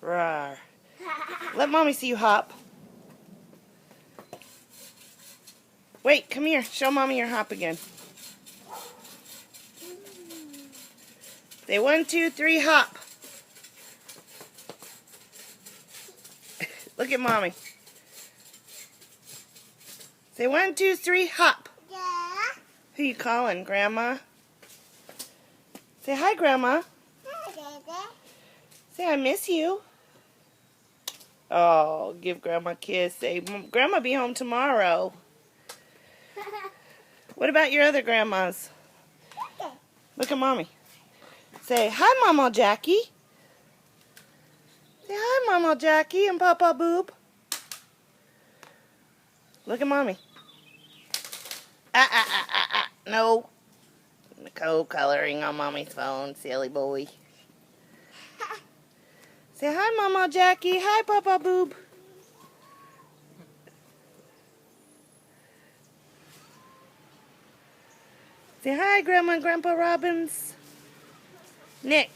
Rawr. Let Mommy see you hop. Wait, come here. Show Mommy your hop again. Say 1, 2, 3, hop. Look at Mommy. Say 1, 2, 3, hop. Yeah. Who you calling, Grandma? Say hi, Grandma. Hi, Daddy. Say I miss you. Oh, give Grandma a kiss. Say, Grandma be home tomorrow. What about your other grandmas? Look at Mommy. Say, hi, Mama Jackie. Say, hi, Mama Jackie and Papa Boob. Look at Mommy. No. Co-coloring on Mommy's phone, silly boy. Say, hi, Mama Jackie. Hi, Papa Boob. Say hi, Grandma and Grandpa Robbins. Nick.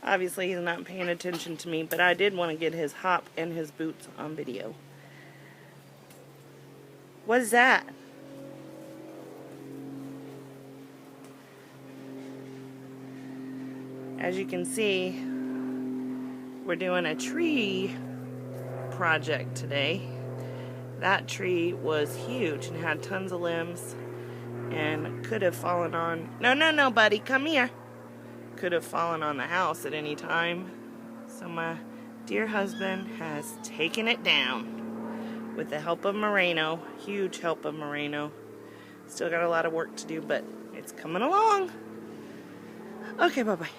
Obviously, he's not paying attention to me, but I did want to get his hop and his boots on video. What is that? As you can see, we're doing a tree project today. That tree was huge and had tons of limbs and could have fallen on... No, buddy, come here. Could have fallen on the house at any time. So my dear husband has taken it down with the help of Moreno. Huge help of Moreno. Still got a lot of work to do, but it's coming along. Okay, bye-bye.